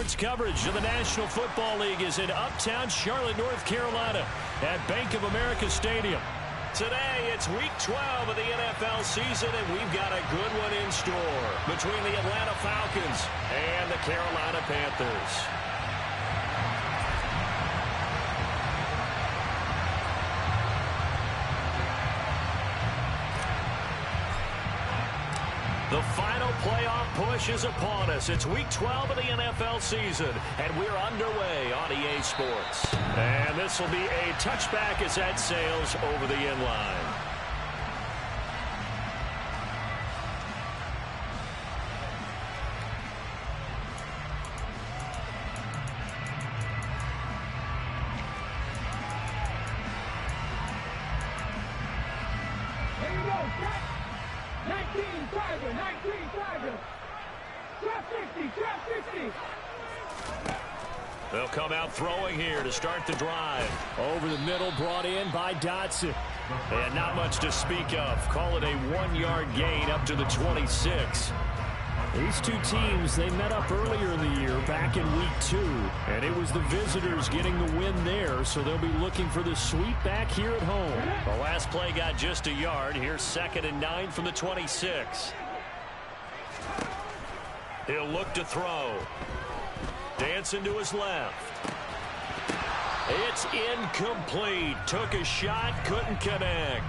Sports coverage of the National Football League is in uptown Charlotte, North Carolina at Bank of America Stadium. Today, it's Week 12 of the NFL season, and we've got a good one in store between the Atlanta Falcons and the Carolina Panthers. The final playoff push is upon us. It's Week 12 of the NFL season, and we're underway on EA Sports. And this will be a touchback as that sails over the end line. They'll come out throwing here to start the drive. Over the middle, brought in by Dotson. And not much to speak of. Call it a 1-yard gain up to the 26. These two teams, they met up earlier in the year, back in Week 2. And it was the visitors getting the win there, so they'll be looking for the sweep back here at home. The last play got just a yard. Here's 2nd and 9 from the 26. He'll look to throw. Dancing to his left. It's incomplete. Took a shot, couldn't connect.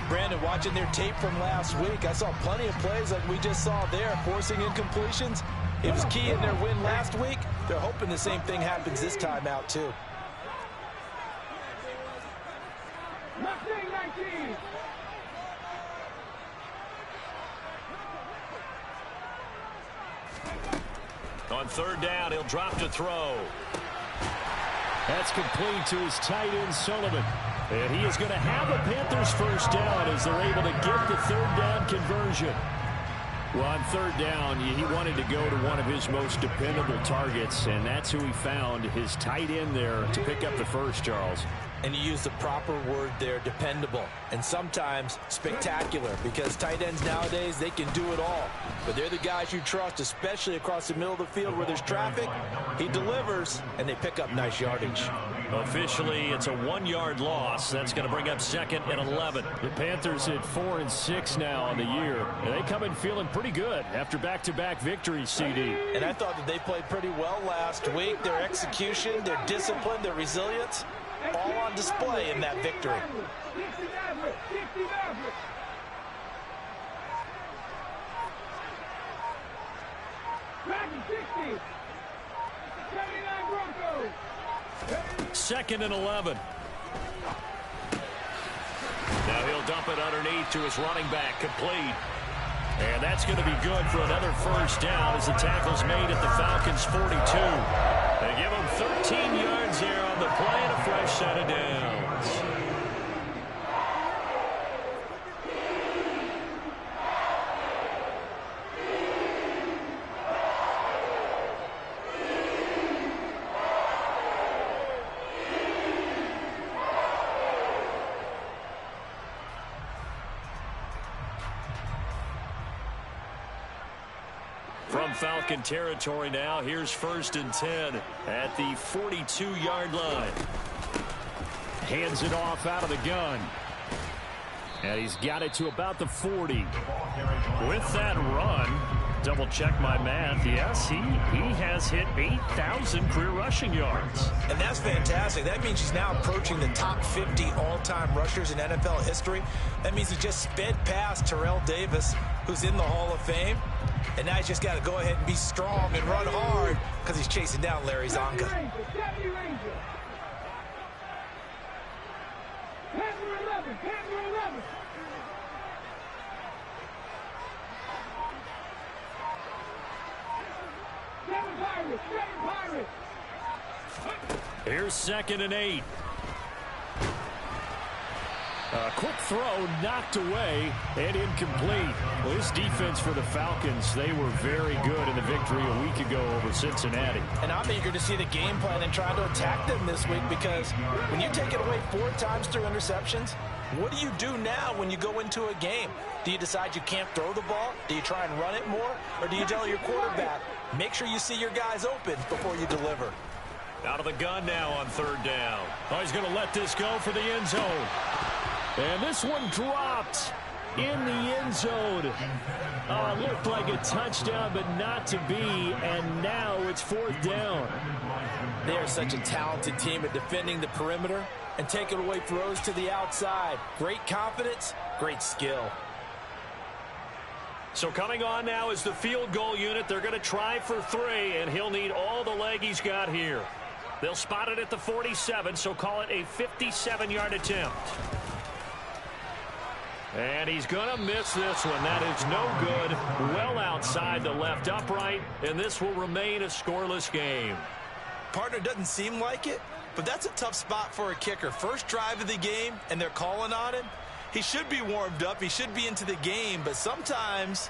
Brandon, watching their tape from last week, I saw plenty of plays like we just saw there, forcing incompletions. It was key in their win last week. They're hoping the same thing happens this time out, too. On 3rd down, he'll drop to throw. That's complete to his tight end, Sullivan. And he is going to have a Panthers first down as they're able to get the 3rd down conversion. Well, on 3rd down, he wanted to go to one of his most dependable targets, and that's who he found, his tight end there, to pick up the first, Charles. And you use the proper word there, dependable, and sometimes spectacular, because tight ends nowadays, they can do it all. But they're the guys you trust, especially across the middle of the field where there's traffic. He delivers, and they pick up nice yardage. Officially, it's a 1-yard loss. That's going to bring up 2nd and 11. The Panthers at 4-6 now on the year. They come in feeling pretty good after back-to-back victories, CD. And I thought that they played pretty well last week. Their execution, their discipline, their resilience, all on display in that victory. Second and 11. Now he'll dump it underneath to his running back, complete. And that's going to be good for another first down as the tackle's made at the Falcons' 42. They give him 13 yards there on the play and a fresh set of downs. From Falcon territory now, here's 1st and 10 at the 42-yard line. Hands it off out of the gun. And he's got it to about the 40. With that run, double check my math, yes, he has hit 8,000 career rushing yards. And that's fantastic. That means he's now approaching the top 50 all-time rushers in NFL history. That means he just sped past Terrell Davis, who's in the Hall of Fame. And now he's just got to go ahead and be strong and run hard because he's chasing down Larry Zonka. Here's 2nd and 8. A quick throw knocked away and incomplete. Well, this defense for the Falcons, they were very good in the victory a week ago over Cincinnati. And I'm eager to see the game plan and try to attack them this week, because when you take it away 4 times through interceptions, What do you do now when you go into a game? Do you decide you can't throw the ball? Do you try and run it more? Or do you tell your quarterback, make sure you see your guys open before you deliver? Out of the gun now on third down. Oh, he's going to let this go for the end zone. And this one dropped in the end zone. Looked like a touchdown, but not to be. And now it's fourth down. They are such a talented team at defending the perimeter and taking away throws to the outside. Great confidence, great skill. So coming on now is the field goal unit. They're going to try for 3, and he'll need all the leg he's got here. They'll spot it at the 47, so call it a 57-yard attempt. And he's going to miss this one. That is no good. Well outside the left upright, and this will remain a scoreless game. Partner, doesn't seem like it, but that's a tough spot for a kicker. First drive of the game, and they're calling on him. He should be warmed up. He should be into the game, but sometimes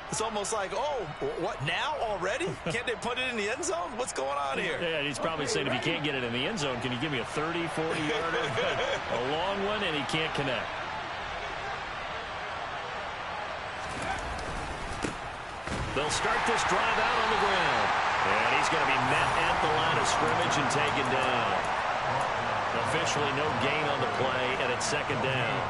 it's almost like, oh, what, now already? Can't they put it in the end zone? What's going on here? Yeah, he's probably saying, if you can't get it in the end zone, can you give me a 30, 40-yarder? A long one, and he can't connect. They'll start this drive out on the ground. And he's going to be met at the line of scrimmage and taken down. Officially no gain on the play, and it's second down.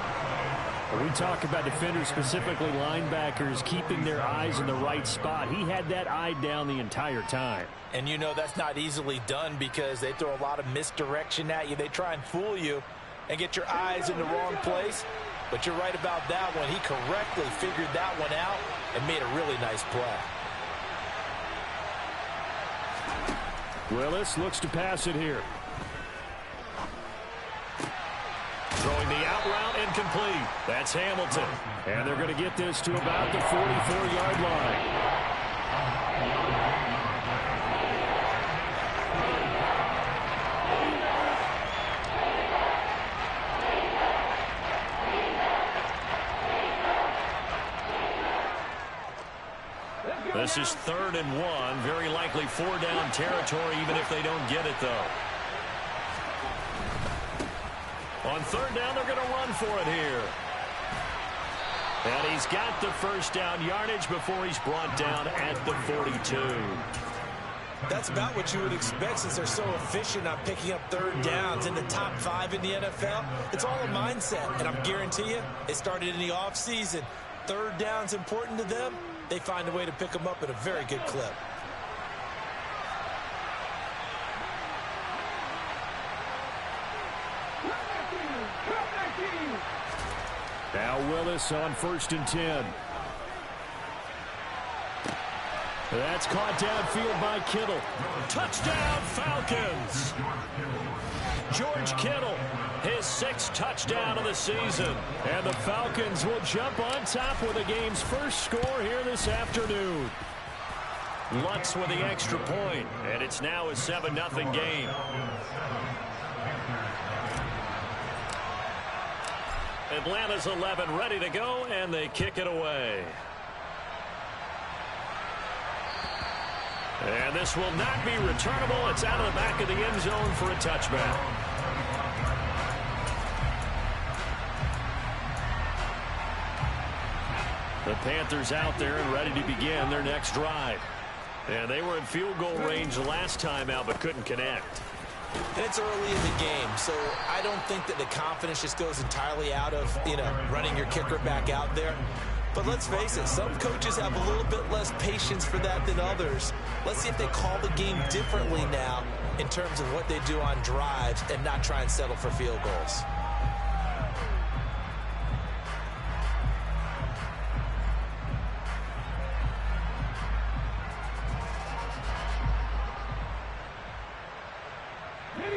We talk about defenders, specifically linebackers, keeping their eyes in the right spot. He had that eye down the entire time. And you know that's not easily done because they throw a lot of misdirection at you. They try and fool you and get your eyes in the wrong place. But you're right about that one. He correctly figured that one out and made a really nice play. Willis looks to pass it here. Throwing the out route incomplete. That's Hamilton. And they're going to get this to about the 44-yard line. This is 3rd and 1. Very likely 4-down territory, even if they don't get it, though. On 3rd down, they're going to run for it here. And he's got the first down yardage before he's brought down at the 42. That's about what you would expect since they're so efficient on picking up 3rd downs in the top 5 in the NFL. It's all a mindset, and I'm guarantee you it started in the offseason. 3rd down's important to them. They find a way to pick them up at a very good clip. Now Willis on 1st and 10. That's caught downfield by Kittle. Touchdown, Falcons! George Kittle, his 6th touchdown of the season. And the Falcons will jump on top with the game's first score here this afternoon. Lutz with the extra point, and it's now a 7-0 game. Atlanta's 11 ready to go, and they kick it away. And this will not be returnable. It's out of the back of the end zone for a touchback. The Panthers out there and ready to begin their next drive. And they were in field goal range last time out, but couldn't connect. And it's early in the game, so I don't think that the confidence just goes entirely out of, running your kicker back out there. But let's face it, some coaches have a little bit less patience for that than others. Let's see if they call the game differently now in terms of what they do on drives and not try and settle for field goals.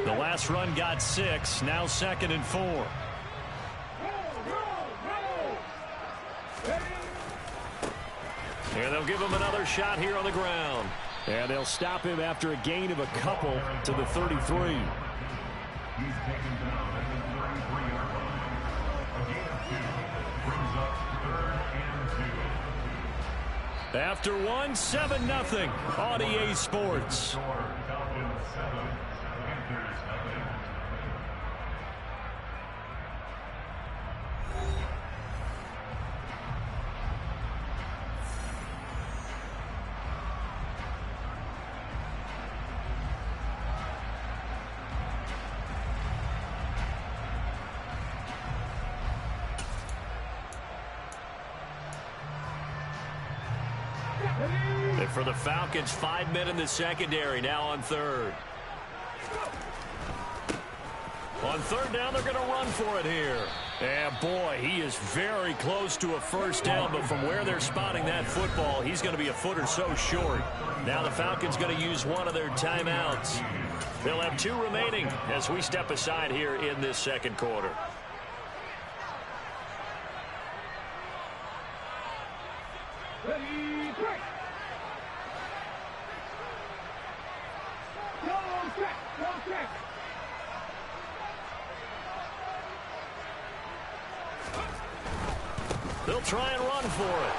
The last run got 6, now 2nd and 4. And they'll give him another shot here on the ground. And they'll stop him after a gain of a couple to the 33. After 1, 7-0 on EA Sports. And for the Falcons, 5 men in the secondary, now on third. On third down, they're going to run for it here. And boy, he is very close to a first down, but from where they're spotting that football, he's going to be a foot or so short. Now the Falcons going to use one of their timeouts. They'll have 2 remaining as we step aside here in this second quarter. Ready, break. Go check. They'll try and run for it.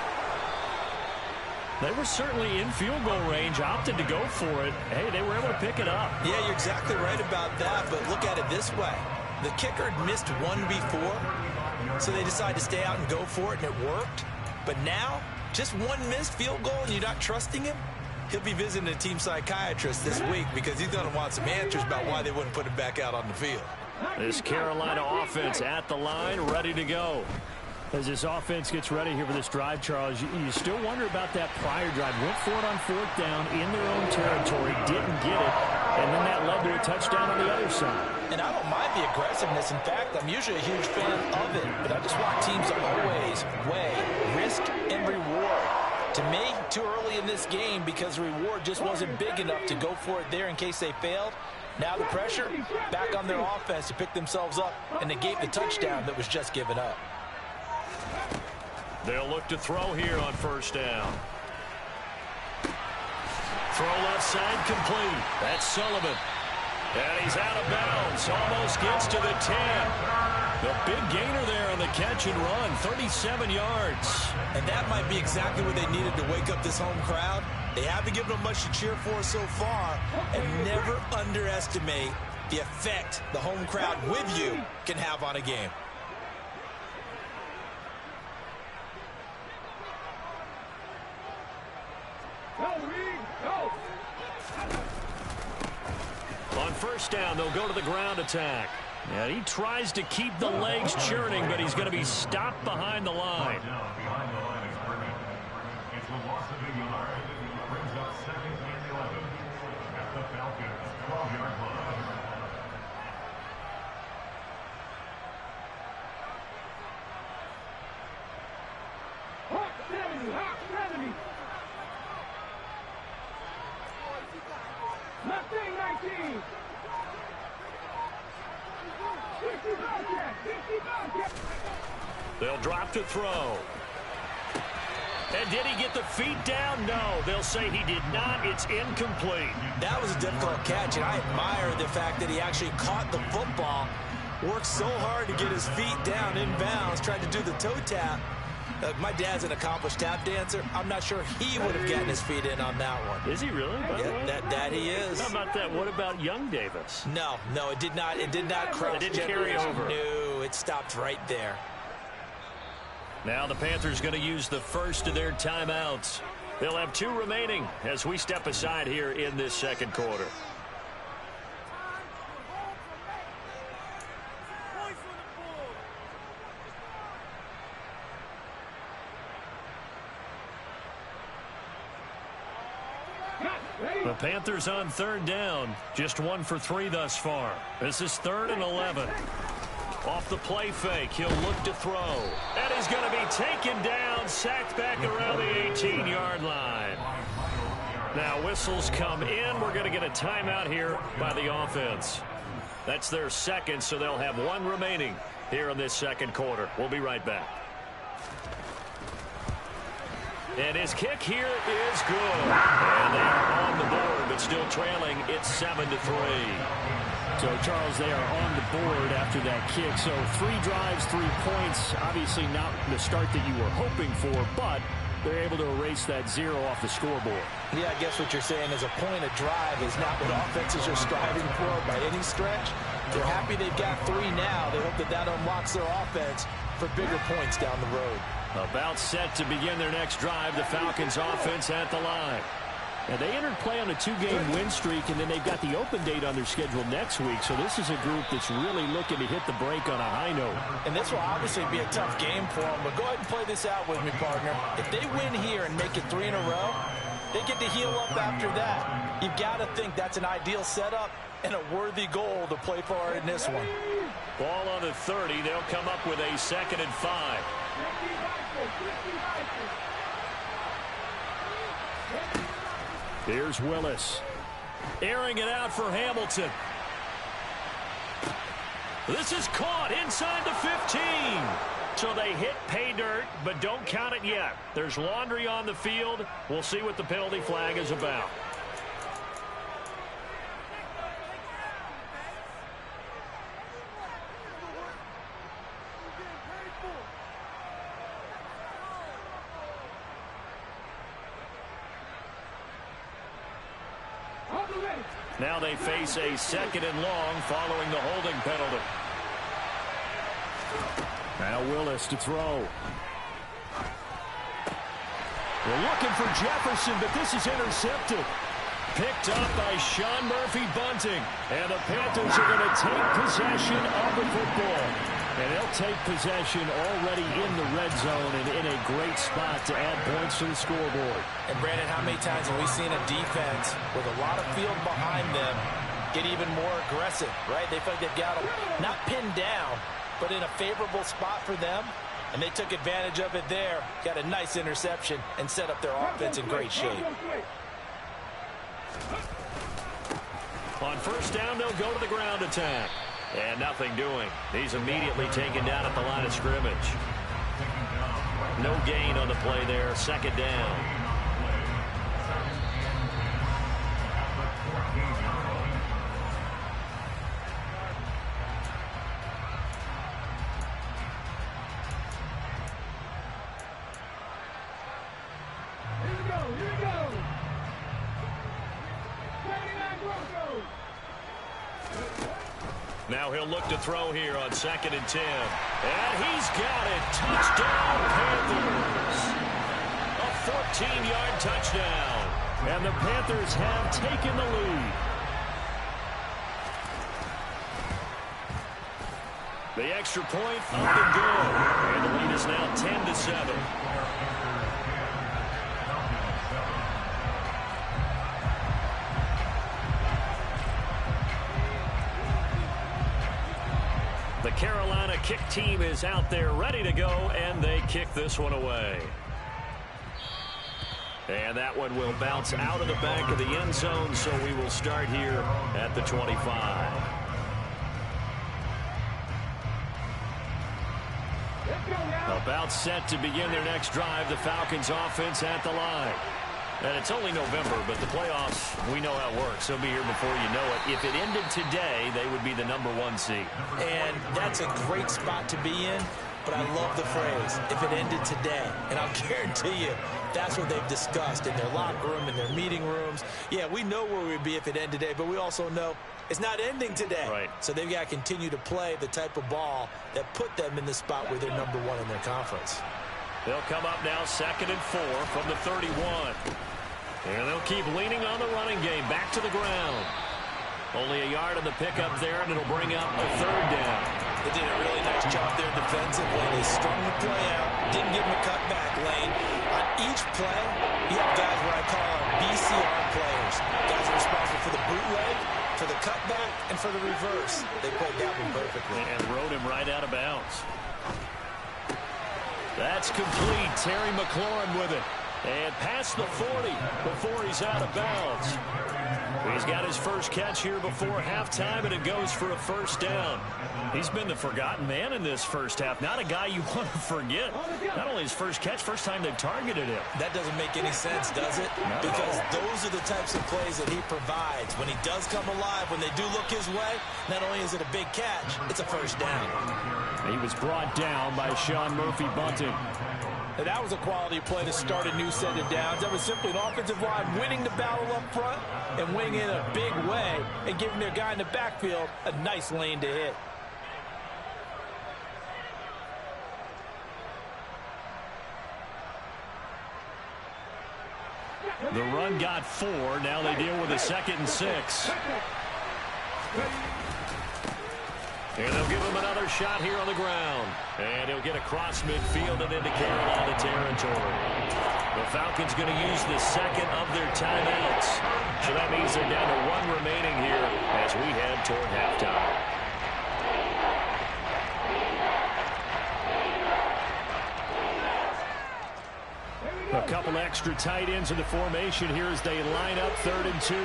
They were certainly in field goal range, opted to go for it. Hey, they were able to pick it up. Yeah, you're exactly right about that, but look at it this way. The kicker had missed one before, so they decided to stay out and go for it, and it worked. But now, just one missed field goal and you're not trusting him? He'll be visiting a team psychiatrist this week because he's going to want some answers about why they wouldn't put him back out on the field. This Carolina offense at the line, ready to go. As this offense gets ready here for this drive, Charles, you still wonder about that prior drive. Went for it on 4th down in their own territory, didn't get it, and then that led to a touchdown on the other side. And I don't mind the aggressiveness. In fact, I'm usually a huge fan of it, but I just want teams to always weigh risk and reward. To me, too early in this game because the reward just wasn't big enough to go for it there in case they failed. Now the pressure back on their offense to pick themselves up and negate the touchdown that was just given up. They'll look to throw here on first down. Throw left side complete. That's Sullivan. And he's out of bounds. Almost gets to the 10. The big gainer there on the catch and run. 37 yards. And that might be exactly what they needed to wake up this home crowd. They haven't given them much to cheer for so far. And never underestimate the effect the home crowd with you can have on a game. On first down, they'll go to the ground attack. And he tries to keep the legs churning, but he's going to be stopped behind the line. They'll drop to throw. And did he get the feet down? No. They'll say he did not. It's incomplete. That was a difficult catch, and I admire the fact that he actually caught the football, worked so hard to get his feet down in bounds, tried to do the toe tap. My dad's an accomplished tap dancer. I'm not sure he would have gotten his feet in on that one. Is he really? Yeah, that he is. How about that? What about young Davis? No, it did not. It did not cross. It didn't carry over. No, it stopped right there. Now the Panthers going to use the first of their timeouts. They'll have 2 remaining as we step aside here in this second quarter. The Panthers on third down. Just 1 for 3 thus far. This is 3rd and 11. Off the play fake, he'll look to throw. And he's going to be taken down, sacked back around the 18-yard line. Now whistles come in. We're going to get a timeout here by the offense. That's their second, so they'll have 1 remaining here in this second quarter. We'll be right back. And his kick here is good. And they are on the board, but still trailing. It's 7-3. So, Charles, they are on the board after that kick. So 3 drives, 3 points. Obviously not the start that you were hoping for, but they're able to erase that 0 off the scoreboard. Yeah, I guess what you're saying is a point of drive is not what offenses are striving for by any stretch. They're happy they've got 3 now. They hope that unlocks their offense for bigger points down the road. About set to begin their next drive. The Falcons offense at the line. And they entered play on a 2-game win streak, and then they've got the open date on their schedule next week. So this is a group that's really looking to hit the break on a high note. And this will obviously be a tough game for them, but go ahead and play this out with me, partner. If they win here and make it 3 in a row, they get to heal up after that. You've got to think that's an ideal setup and a worthy goal to play for in this one. Ball on the 30. They'll come up with a 2nd and 5. Here's Willis. Airing it out for Hamilton. This is caught inside the 15. So they hit pay dirt, but don't count it yet. There's laundry on the field. We'll see what the penalty flag is about. Now they face a 2nd and long following the holding penalty. Now Willis to throw. We're looking for Jefferson, but this is intercepted. Picked up by Sean Murphy-Bunting. And the Panthers are going to take possession of the football. And they'll take possession already in the red zone and in a great spot to add points to the scoreboard. And, Brandon, how many times have we seen a defense with a lot of field behind them get even more aggressive, right? They feel like they've got them not pinned down, but in a favorable spot for them. And they took advantage of it there, got a nice interception, and set up their offense in great shape. On first down, they'll go to the ground attack. And nothing doing. He's immediately taken down at the line of scrimmage. No gain on the play there. 2nd down. Now he'll look to throw here on 2nd and 10. And he's got it. Touchdown, Panthers. A 14-yard touchdown. And the Panthers have taken the lead. The extra point up and good. And the lead is now 10-7. The Carolina kick team is out there ready to go, and they kick this one away. And that one will bounce out of the back of the end zone, so we will start here at the 25. About set to begin their next drive, the Falcons offense at the line. And it's only November, but the playoffs, we know how it works. They'll be here before you know it. If it ended today, they would be the #1 seed. And that's a great spot to be in, but I love the phrase, if it ended today. And I'll guarantee you, that's what they've discussed in their locker room, in their meeting rooms. Yeah, we know where we'd be if it ended today, but we also know it's not ending today. Right. So they've got to continue to play the type of ball that put them in the spot where they're #1 in their conference. They'll come up now 2nd and 4 from the 31. And they'll keep leaning on the running game. Back to the ground. Only a yard on the pickup there, and it'll bring up a 3rd down. They did a really nice job there defensively. They strung the play out. Didn't give them a cutback lane. On each play, you have guys what I call BCR players. Guys are responsible for the bootleg, for the cutback, and for the reverse. They played that one perfectly. And rode him right out of bounds. That's complete. Terry McLaurin with it. And past the 40 before he's out of bounds. He's got his first catch here before halftime, and it goes for a 1st down. He's been the forgotten man in this first half. Not a guy you want to forget. Not only his first catch, first time they've targeted him. That doesn't make any sense, does it? Because those are the types of plays that he provides. When he does come alive, when they do look his way, not only is it a big catch, it's a 1st down. He was brought down by Sean Murphy-Bunting. And that was a quality play to start a new set of downs. That was simply an offensive line winning the battle up front and winning in a big way and giving their guy in the backfield a nice lane to hit. The run got 4. Now they deal with a 2nd and 6. And they'll give him another shot here on the ground. And he'll get across midfield and into Carolina territory. The Falcons going to use the 2nd of their timeouts. So that means they're down to 1 remaining here as we head toward halftime. A couple extra tight ends in the formation here as they line up 3rd and 2.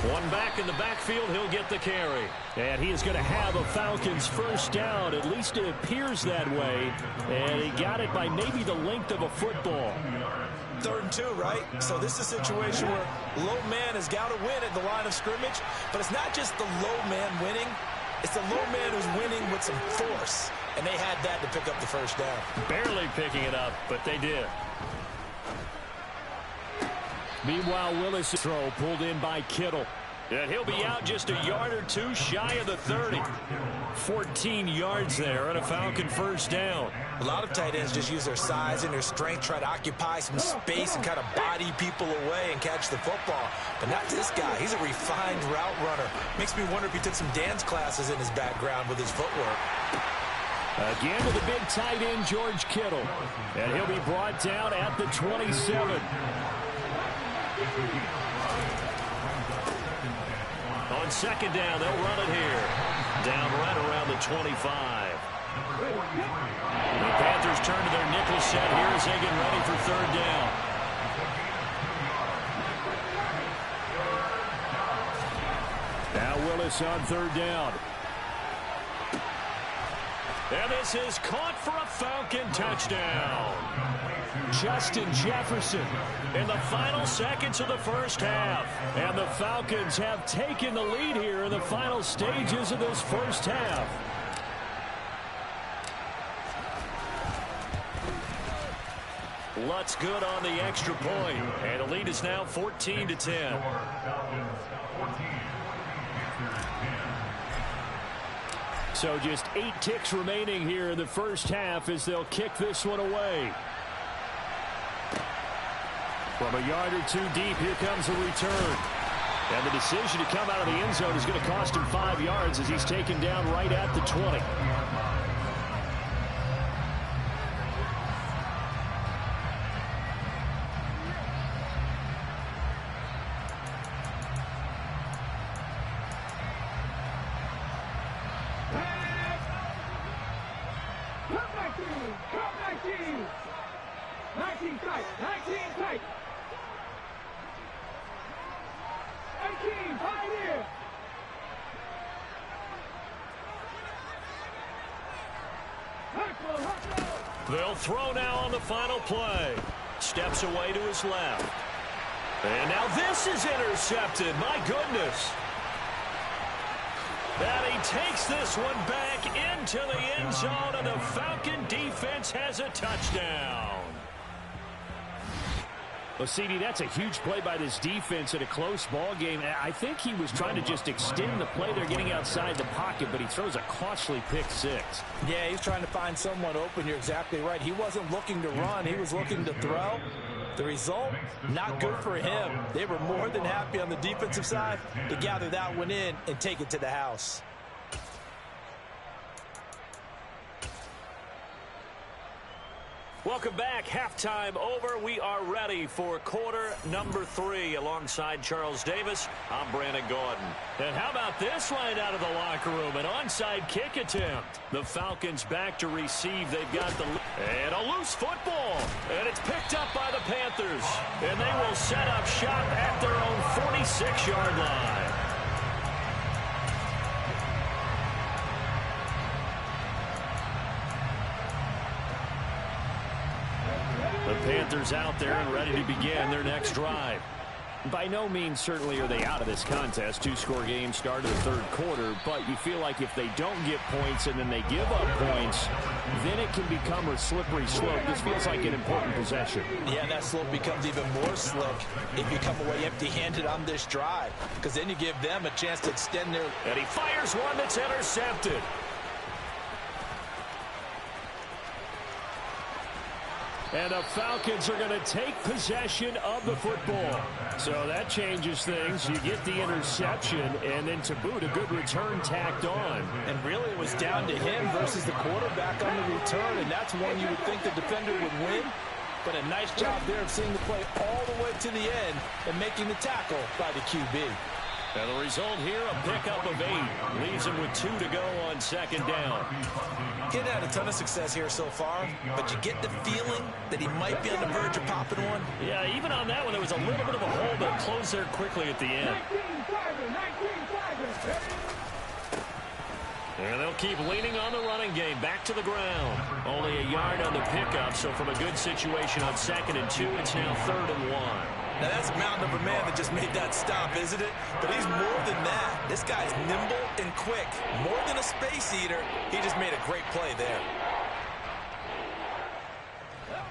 One back in the backfield, he'll get the carry. And he is going to have a Falcons first down. At least it appears that way. And he got it by maybe the length of a football. 3rd and 2, right? So this is a situation where low man has got to win at the line of scrimmage. But it's not just the low man winning. It's the low man who's winning with some force. And they had that to pick up the first down. Barely picking it up, but they did. Meanwhile, Willis' throw pulled in by Kittle. And he'll be out just a yard or 2 shy of the 30. 14 yards there and a Falcon first down. A lot of tight ends just use their size and their strength, try to occupy some space and kind of body people away and catch the football. But not this guy. He's a refined route runner. Makes me wonder if he took some dance classes in his background with his footwork. Again with the big tight end, George Kittle. And he'll be brought down at the 27. On 2nd down, they'll run it here. Down right around the 25. The Panthers turn to their nickel set here as they get ready for 3rd down. Now Willis on 3rd down. And this is caught for a Falcon touchdown. Justin Jefferson In the final seconds of the first half. And the Falcons have taken the lead here in the final stages of this first half. Lutt's good on the extra point. And the lead is now 14-10. So just 8 ticks remaining here in the first half as they'll kick this one away. From a yard or 2 deep, here comes a return. And the decision to come out of the end zone is going to cost him 5 yards as he's taken down right at the 20. They'll throw now on the final play. Steps away to his left. And now this is intercepted. My goodness. And he takes this one back into the end zone, and the Falcon defense has a touchdown. Well, CD, that's a huge play by this defense in a close ball game. I think he was trying to just extend the play. They're getting outside the pocket, but he throws a costly pick six. Yeah, he's trying to find someone open. You're exactly right. He wasn't looking to run. He was looking to throw. The result, not good for him. They were more than happy on the defensive side to gather that one in and take it to the house. Welcome back. Halftime over. We are ready for quarter number 3 alongside Charles Davis. I'm Brandon Gordon. And how about this right out of the locker room? An onside kick attempt. The Falcons back to receive. They've got the and a loose football. And it's picked up by the Panthers. And they will set up shop at their own 46-yard line. The Panthers out there and ready to begin their next drive. By no means certainly are they out of this contest. 2-score game start of the third quarter, but you feel like if they don't get points and then they give up points, then it can become a slippery slope. This feels like an important possession. Yeah, that slope becomes even more slick if you come away empty-handed on this drive, because then you give them a chance to extend their... And he fires one that's intercepted. And the Falcons are going to take possession of the football. So that changes things. You get the interception, and then to boot, a good return tacked on. And really, it was down to him versus the quarterback on the return, and that's one you would think the defender would win. But a nice job there of seeing the play all the way to the end and making the tackle by the QB. And the result here, a pickup of 8. Leaves him with 2 to go on 2nd down. He's had a ton of success here so far, but you get the feeling that he might be on the verge of popping one. Yeah, even on that one, there was a little bit of a hole, but it closed there quickly at the end. And they'll keep leaning on the running game. Back to the ground. Only a yard on the pickup, so from a good situation on 2nd and 2, it's now 3rd and 1. Now, that's a mountain of a man that just made that stop, isn't it? But he's more than that. This guy's nimble and quick. More than a space eater, he just made a great play there.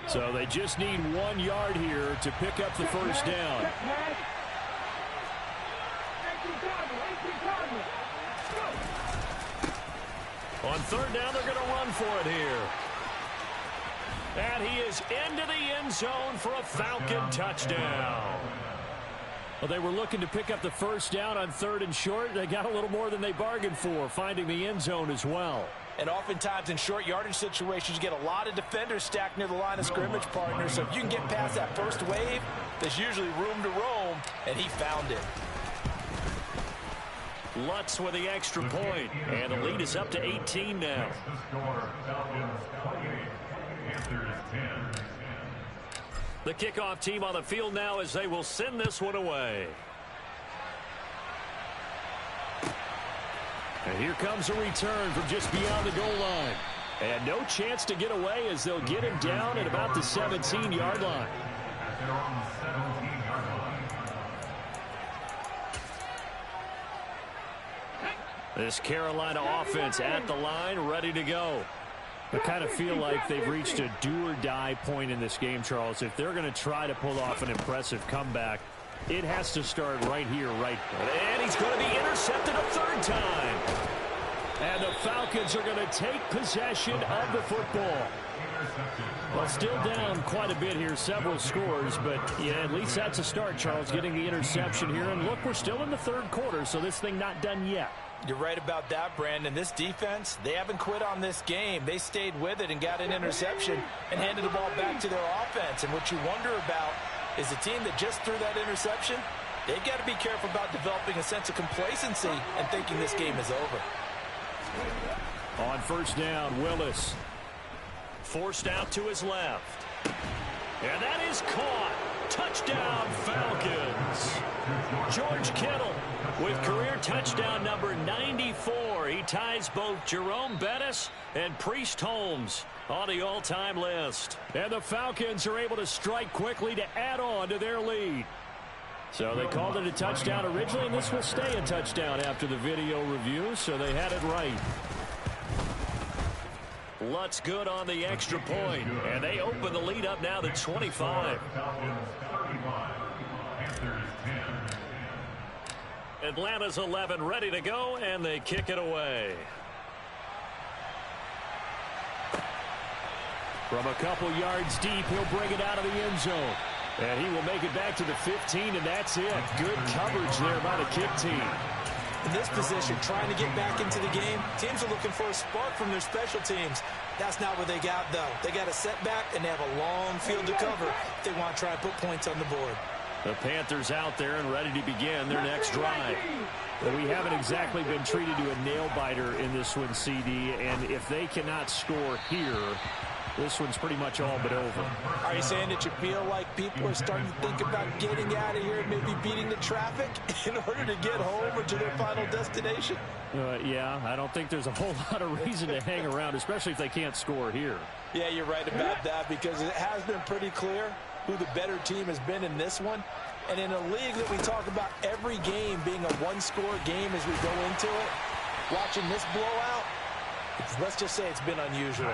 So they just need 1 yard here to pick up the first down. On 3rd down, they're going to run for it here. And he is into the end zone for a Falcon touchdown. Well, they were looking to pick up the first down on 3rd and short. They got a little more than they bargained for, finding the end zone as well. And oftentimes in short yardage situations, you get a lot of defenders stacked near the line of scrimmage partners. So if you can get past that first wave, there's usually room to roam, and he found it. Lutz with the extra point, and the lead is up to 18 now. The kickoff team on the field now as they will send this one away. And here comes a return from just beyond the goal line. And no chance to get away as they'll get him down at about the 17-yard line. This Carolina offense at the line, ready to go. I kind of feel like they've reached a do-or-die point in this game, Charles. If they're going to try to pull off an impressive comeback, it has to start right here, right. And he's going to be intercepted a 3rd time. And the Falcons are going to take possession of the football. Well, still down quite a bit here, several scores, but yeah, at least that's a start, Charles, getting the interception here. And look, we're still in the 3rd quarter, so this thing not done yet. You're right about that, Brandon. This defense, they haven't quit on this game. They stayed with it and got an interception and handed the ball back to their offense. And what you wonder about is the team that just threw that interception, they've got to be careful about developing a sense of complacency and thinking this game is over. On 1st down, Willis. Forced out to his left. And that is caught. Touchdown, Falcons. George Kittle with career touchdown number 94. He ties both Jerome Bettis and Priest Holmes on the all-time list. And the Falcons are able to strike quickly to add on to their lead. So they called it a touchdown originally, and this will stay a touchdown after the video review, so they had it right. Lutz good on the extra point, and they open the lead up now to 25. Atlanta's 11 ready to go, and they kick it away. From a couple yards deep, he'll bring it out of the end zone. And he will make it back to the 15, and that's it. Good coverage there by the kick team. In this position, trying to get back into the game, teams are looking for a spark from their special teams. That's not what they got, though. They got a setback, and they have a long field to cover if they want to try and put points on the board. The Panthers out there and ready to begin their next drive. But we haven't exactly been treated to a nail-biter in this one, CD, and if they cannot score here, this one's pretty much all but over. Are you saying that you feel like people are starting to think about getting out of here and maybe beating the traffic in order to get home or to their final destination? Yeah, I don't think there's a whole lot of reason to hang around, especially if they can't score here. Yeah, you're right about that, because it has been pretty clear who the better team has been in this one. And in a league that we talk about every game being a one-score game as we go into it, watching this blowout, it Let's just say it's been unusual.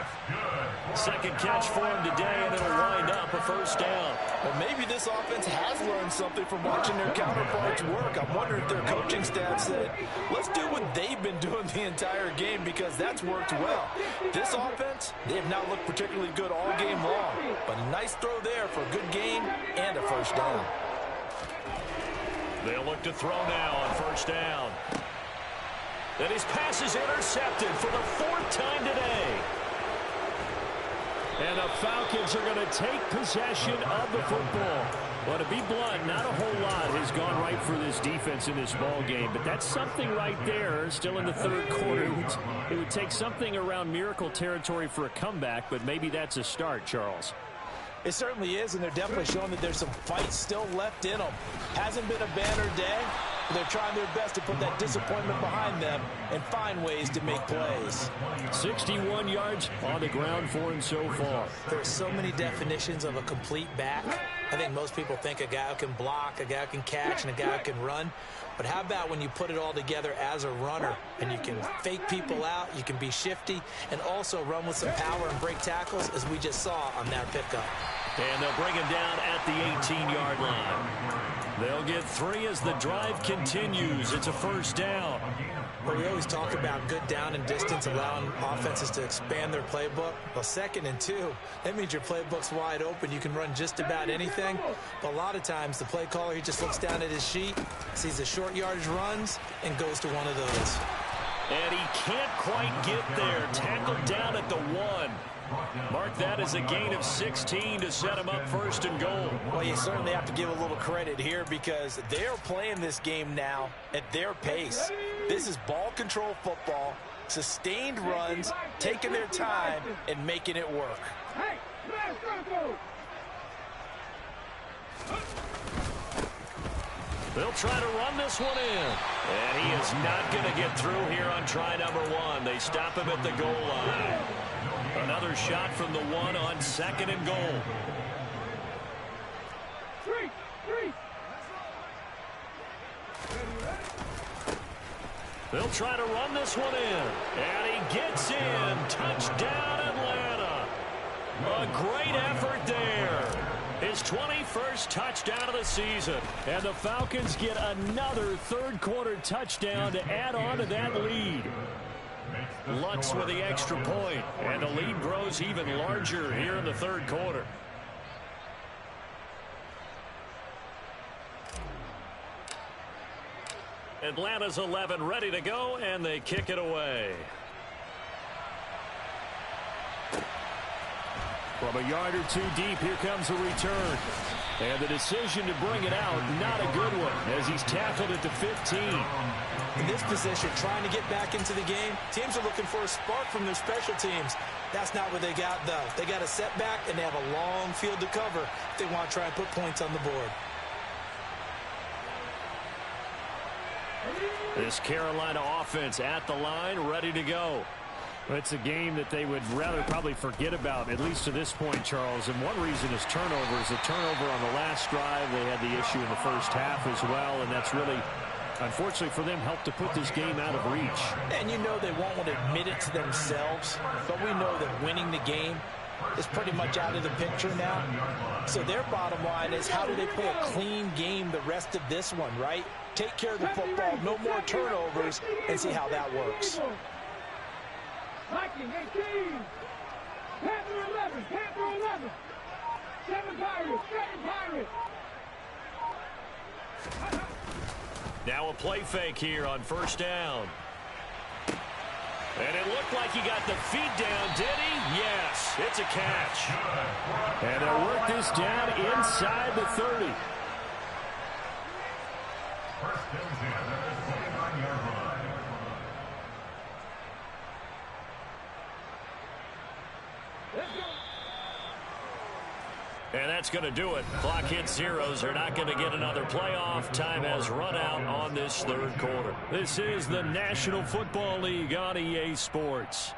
Second catch for him today, and it'll wind up a first down. Well, maybe this offense has learned something from watching their counterparts work. I'm wondering if their coaching staff said, let's do what they've been doing the entire game, because that's worked well. This offense, they have not looked particularly good all game long, but a nice throw there for a good gain and a first down. They'll look to throw now on first down. And his pass is intercepted for the 4th time today. And the Falcons are going to take possession of the football. Well, to be blunt, not a whole lot has gone right for this defense in this ball game, but that's something right there still in the third quarter. It would take something around miracle territory for a comeback, but maybe that's a start, Charles. It certainly is, and they're definitely showing that there's some fight still left in them. Hasn't been a banner day, but they're trying their best to put that disappointment behind them and find ways to make plays. 61 yards on the ground for him so far. There's so many definitions of a complete back. I think most people think a guy who can block, a guy who can catch, and a guy who can run. But how about when you put it all together as a runner, and you can fake people out, you can be shifty, and also run with some power and break tackles, as we just saw on that pickup. And they'll bring him down at the 18-yard line. They'll get 3 as the drive continues. It's a first down. Well, we always talk about good down and distance, allowing offenses to expand their playbook. Well, 2nd and 2, that means your playbook's wide open. You can run just about anything. But a lot of times, the play caller, he just looks down at his sheet, sees the short yardage runs, and goes to one of those. And he can't quite get there. Tackled down at the 1. Mark that as a gain of 16 to set him up 1st and goal. Well, you certainly have to give a little credit here, because they're playing this game now at their pace. This is ball control football, sustained runs, taking their time, and making it work. They'll try to run this one in. And he is not going to get through here on try number 1. They stop him at the goal line. Another shot from the 1 on 2nd and goal. They'll try to run this one in. And he gets in. Touchdown, Atlanta. A great effort there. His 21st touchdown of the season. And the Falcons get another third-quarter touchdown to add on to that lead. Lutz with the extra point, and the lead grows even larger here in the third quarter. Atlanta's 11 ready to go, and they kick it away. From a yard or 2 deep, here comes a return. And the decision to bring it out, not a good one, as he's tackled at the 15. In this position, trying to get back into the game, teams are looking for a spark from their special teams. That's not what they got, though. They got a setback, and they have a long field to cover if they want to try and put points on the board. This Carolina offense at the line, ready to go. It's a game that they would rather probably forget about, at least to this point, Charles. And one reason is turnovers. A turnover on the last drive. They had the issue in the first half as well, and that's really, unfortunately for them, helped to put this game out of reach. And you know they won't want to admit it to themselves, but we know that winning the game is pretty much out of the picture now. So their bottom line is, how do they play a clean game the rest of this one, right? Take care of the football, no more turnovers, and see how that works. Viking 18. Panther 11. Panther 11. 7 Pirates. 7 Pirates. Now a play fake here on first down. And it looked like he got the feet down, did he? Yes, it's a catch. And they'll work this down inside the 30. And that's going to do it. Clock hits zeros. They're not going to get another playoff. Time has run out on this third quarter. This is the National Football League on EA Sports.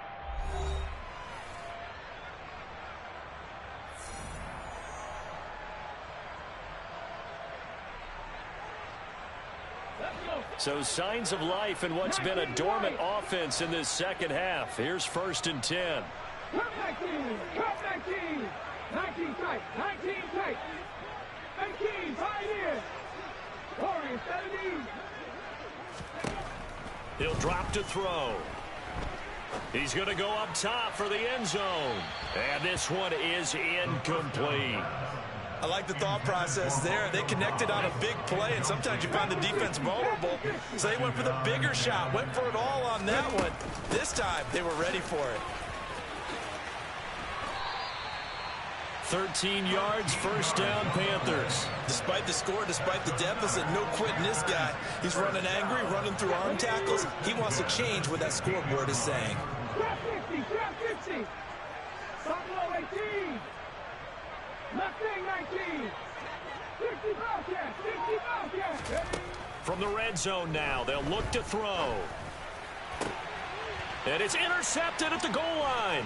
Let's go. So signs of life in what's been a dormant offense in this second half. Here's 1st and 10. Come 19, come 19. 19 tight, 19 tight. 19, 5 in. Corey, 17. He'll drop to throw. He's going to go up top for the end zone. And this one is incomplete. I like the thought process there. They connected on a big play, and sometimes you find the defense vulnerable. So they went for the bigger shot, went for it all on that one. This time, they were ready for it. 13 yards, 1st down, Panthers. Despite the score, despite the deficit, no quitting this guy. He's running angry, running through arm tackles. He wants to change what that scoreboard is saying. Trap 50, trap 50. Buffalo 18. Left wing 19. 60 Bobcats, 60 Bobcats. From the red zone now, they'll look to throw. And it's intercepted at the goal line.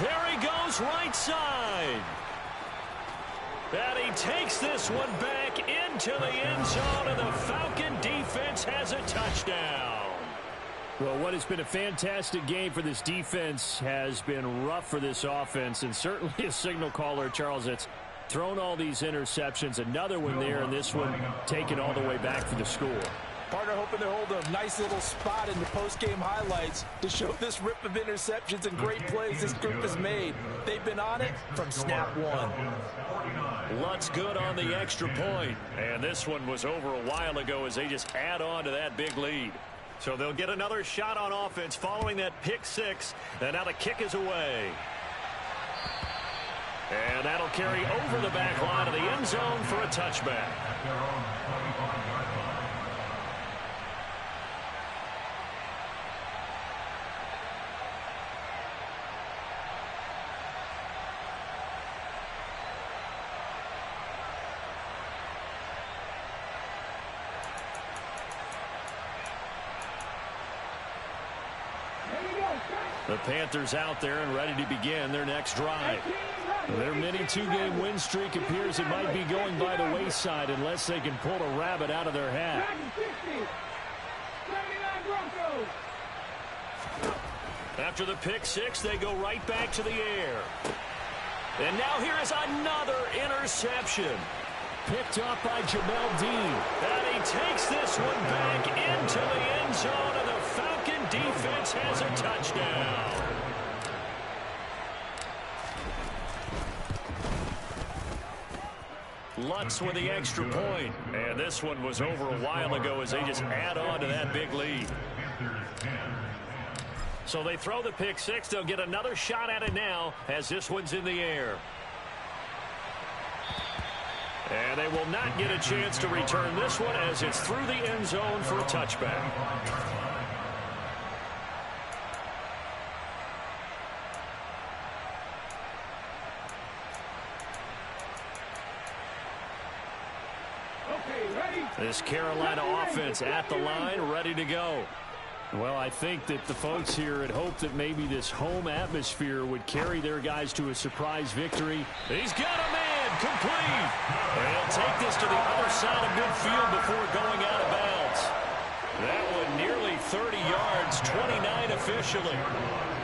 There he goes, right side. And he takes this one back into the end zone, and the Falcon defense has a touchdown. Well, what has been a fantastic game for this defense has been rough for this offense, and certainly a signal caller, Charles, that's thrown all these interceptions. Another one there, and this one taken all the way back for the score. Partner hoping to hold a nice little spot in the post-game highlights to show this rip of interceptions and great plays this group has made. They've been on it from snap one. Lutz good on the extra point. And this one was over a while ago as they just add on to that big lead. So they'll get another shot on offense following that pick six. And now the kick is away. And that'll carry over the back line of the end zone for a touchback. The Panthers out there and ready to begin their next drive. Their mini two-game win streak appears it might be going by the wayside unless they can pull a rabbit out of their hat. After the pick six, they go right back to the air. And now here is another interception. Picked up by Jamel Dean. And he takes this one back into the end zone, and the Falcon defense has a touchdown. Lutz with the extra point. And this one was over a while ago as they just add on to that big lead. So they throw the pick six. They'll get another shot at it now as this one's in the air. And they will not get a chance to return this one as it's through the end zone for a touchback. This Carolina offense at the line, ready to go. Well, I think that the folks here had hoped that maybe this home atmosphere would carry their guys to a surprise victory. He's got a man, complete. And he'll take this to the other side of midfield before going out of bounds. That one nearly 30 yards, 29 officially.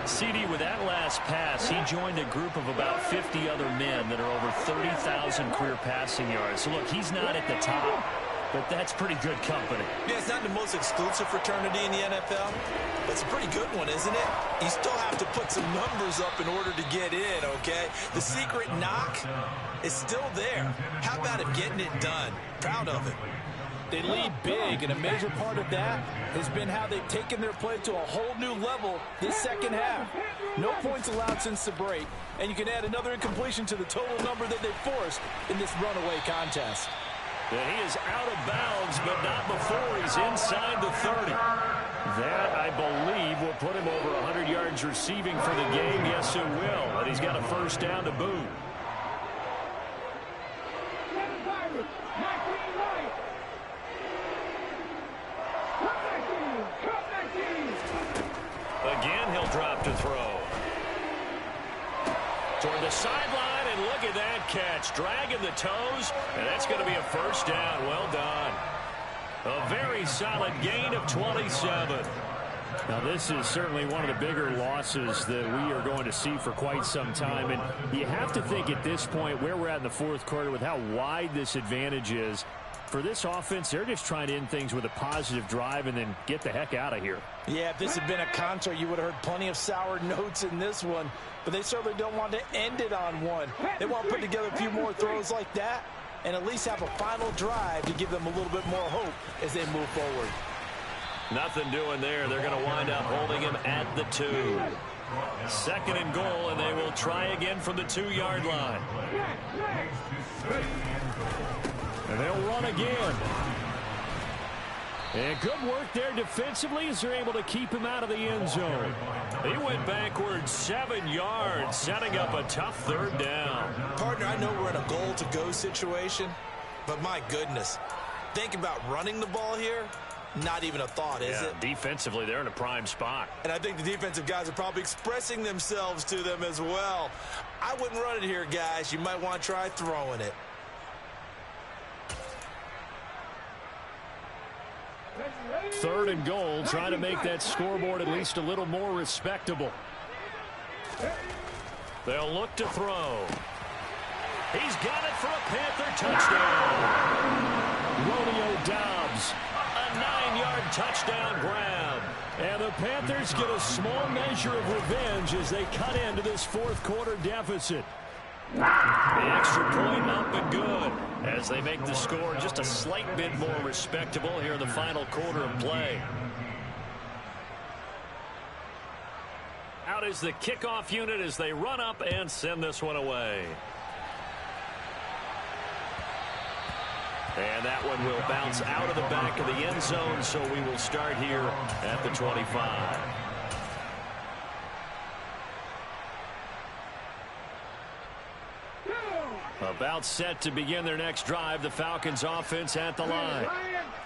CD, with that last pass, he joined a group of about 50 other men that are over 30,000 career passing yards. So, look, he's not at the top, but that's pretty good company. Yeah, it's not the most exclusive fraternity in the NFL, but it's a pretty good one, isn't it? You still have to put some numbers up in order to get in, okay? The secret knock is still there. How about it getting it done? Proud of it. They lead big, and a major part of that has been how they've taken their play to a whole new level this second half. No points allowed since the break, and you can add another incompletion to the total number that they've forced in this runaway contest. And he is out of bounds, but not before he's inside the 30. That, I believe, will put him over 100 yards receiving for the game. Yes, it will. And he's got a first down to boot. Again, he'll drop to throw. Toward the sideline, And look at that catch. Dragging the toes, and that's going to be a first down. Well done. A very solid gain of 27. Now, this is certainly one of the bigger losses that we are going to see for quite some time. And you have to think at this point where we're at in the fourth quarter with how wide this advantage is. For this offense, they're just trying to end things with a positive drive and then get the heck out of here. Yeah, if this had been a concert, you would have heard plenty of sour notes in this one. But they certainly don't want to end it on one. They want to put together a few more throws like that and at least have a final drive to give them a little bit more hope as they move forward. Nothing doing there. They're going to wind up holding him at the 2. 2nd and goal, and they will try again from the 2-yard line. And they'll run again. And good work there defensively as they're able to keep him out of the end zone. He went backwards 7 yards, setting up a tough 3rd down. Partner, I know we're in a goal-to-go situation, but my goodness, think about running the ball here. Not even a thought, is it? Defensively, they're in a prime spot. And I think the defensive guys are probably expressing themselves to them as well. I wouldn't run it here, guys. You might want to try throwing it. Third and goal, trying to make that scoreboard at least a little more respectable. They'll look to throw. He's got it for a Panther touchdown. Romeo Doubs. A 9-yard touchdown grab. And the Panthers get a small measure of revenge as they cut into this fourth quarter deficit. The extra point up and good as they make the score just a slight bit more respectable here in the final quarter of play. Out is the kickoff unit as they run up and send this one away. And that one will bounce out of the back of the end zone, so we will start here at the 25. About set to begin their next drive, the Falcons offense at the line.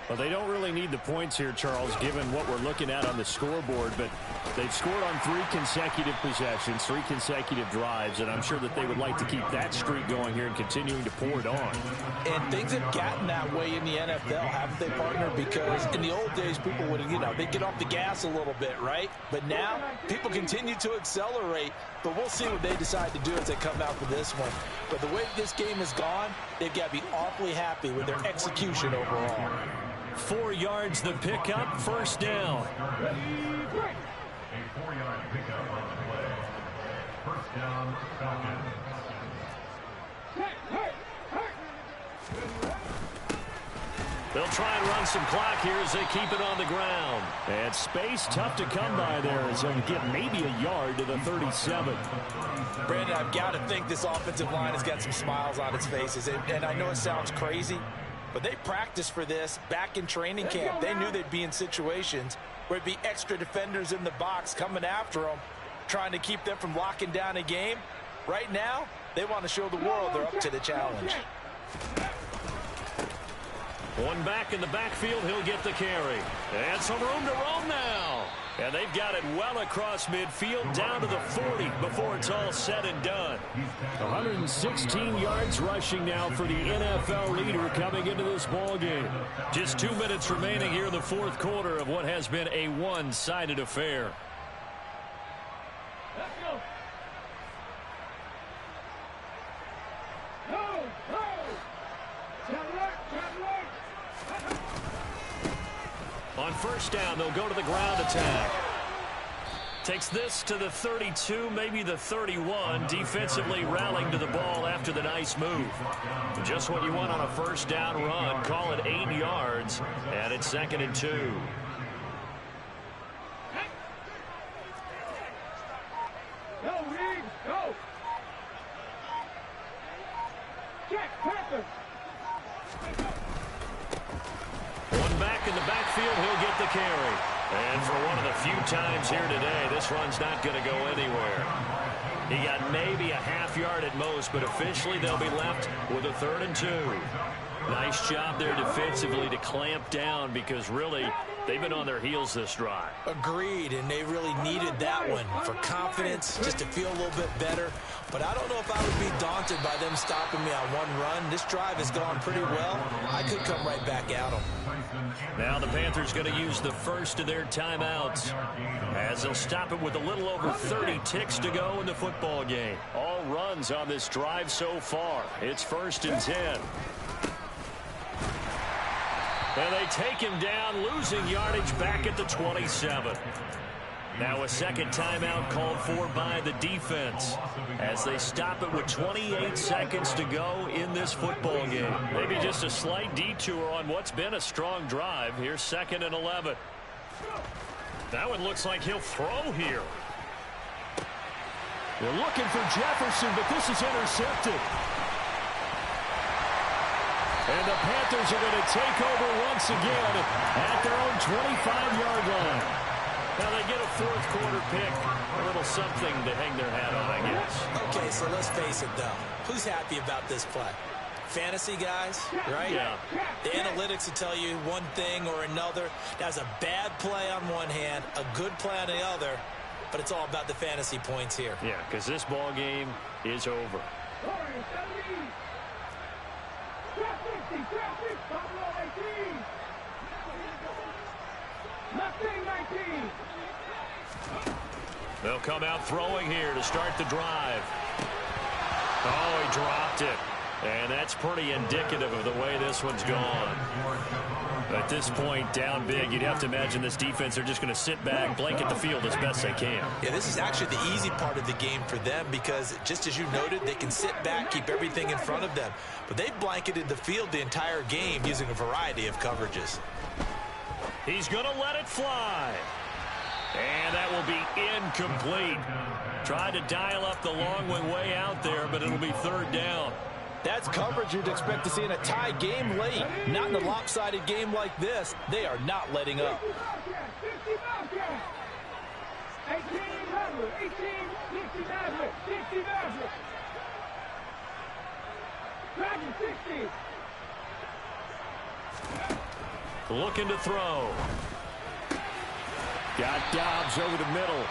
Well, they don't really need the points here, Charles, given what we're looking at on the scoreboard, but they've scored on 3 consecutive possessions, 3 consecutive drives, and I'm sure that they would like to keep that streak going here and continuing to pour it on. And things have gotten that way in the NFL, haven't they, partner? Because in the old days, people would, they'd get off the gas a little bit, right? But now, people continue to accelerate, but we'll see what they decide to do as they come out for this one. But the way this game has gone, they've got to be awfully happy with their execution overall. 4 yards the pickup, first down. A 4-yard pickup on the play. First down, Falcons. They'll try and run some clock here as they keep it on the ground. And space tough to come by there as they'll get maybe a yard to the 37. Brandon, I've got to think this offensive line has got some smiles on its faces. And I know it sounds crazy, but they practiced for this back in training camp. They knew they'd be in situations where it'd be extra defenders in the box coming after them, trying to keep them from locking down a game. Right now, they want to show the world they're up to the challenge. One back in the backfield, he'll get the carry. And some room to roam now. And they've got it well across midfield down to the 40 before it's all said and done. 116 yards rushing now for the NFL leader coming into this ball game. Just 2 minutes remaining here in the fourth quarter of what has been a one-sided affair. Let's go. Go, go. On first down, they'll go to the ground attack. Takes this to the 32, maybe the 31. Defensively rallying to the ball after the nice move. Just what you want on a first down run. Call it 8 yards, and it's 2nd and 2. Go, Reeves, go. Check, Panther. One back in the backfield, he'll get the carry. And for one of the few times here today, this run's not going to go anywhere. He got maybe a half yard at most, but officially they'll be left with a 3rd and 2. Nice job there defensively to clamp down because really They've been on their heels this drive. Agreed, and they really needed that one for confidence, just to feel a little bit better. But I don't know if I would be daunted by them stopping me on one run. This drive has gone pretty well. I could come right back at them. Now the Panthers going to use the first of their timeouts, as they'll stop it with a little over 30 ticks to go in the football game. All runs on this drive so far. It's 1st and 10. And they take him down, losing yardage back at the 27. Now a second timeout called for by the defense, as they stop it with 28 seconds to go in this football game. Maybe just a slight detour on what's been a strong drive. Here's 2nd and 11. That one looks like he'll throw here. They're looking for Jefferson, but this is intercepted. And the Panthers are going to take over once again at their own 25-yard line. Now they get a 4th quarter pick. A little something to hang their hat on, I guess. Okay, so let's face it, though. Who's happy about this play? Fantasy guys, right? Yeah. The analytics will tell you one thing or another. That's a bad play on one hand, a good play on the other, but it's all about the fantasy points here. Yeah, because this ball game is over. They'll come out throwing here to start the drive. Oh, he dropped it. And that's pretty indicative of the way this one's gone. At this point, down big, you'd have to imagine this defense are just going to sit back, blanket the field as best they can. Yeah, this is actually the easy part of the game for them because, just as you noted, they can sit back, keep everything in front of them. But they've blanketed the field the entire game using a variety of coverages. He's going to let it fly. And that will be incomplete. Tried to dial up the long one way out there, but it'll be 3rd down. That's coverage you'd expect to see in a tie game late. Not in a lopsided game like this. They are not letting up. 60. Looking to throw. Got Dobbs over the middle.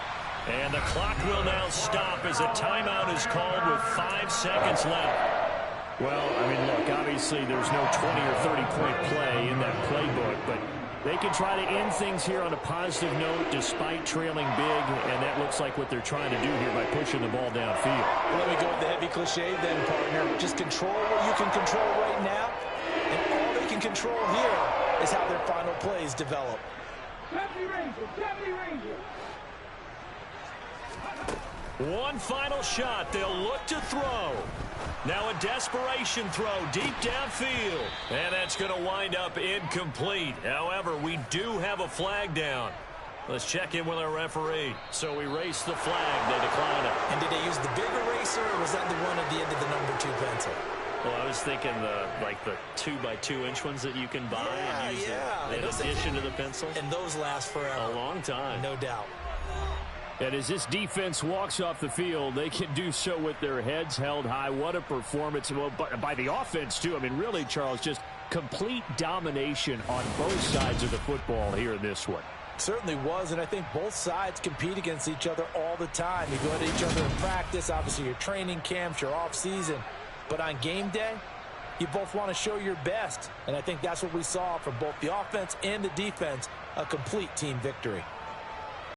And the clock will now stop as a timeout is called with 5 seconds left. Well, I mean, look, obviously there's no 20 or 30-point play in that playbook, but they can try to end things here on a positive note despite trailing big, and that looks like what they're trying to do here by pushing the ball downfield. Well, let me go with the heavy cliche then, partner. Just control what you can control right now, and all they can control here is how their final plays develop. 70 Ranger. One final shot. They'll look to throw. Now a desperation throw deep downfield. And that's going to wind up incomplete. However, we do have a flag down. Let's check in with our referee. So we race the flag. They decline it. And did they use the big eraser, or was that the one at the end of the number 2 pencil? Well, I was thinking the 2x2-inch ones that you can buy and use in addition to the pencil. And those last forever. A long time. No doubt. And as this defense walks off the field, they can do so with their heads held high. What a performance. Well, by the offense, too. I mean, really, Charles, just complete domination on both sides of the football here in this one. Certainly was, and I think both sides compete against each other all the time. You go at each other in practice, obviously your training camps, your off-season. But on game day, you both want to show your best. And I think that's what we saw from both the offense and the defense, a complete team victory.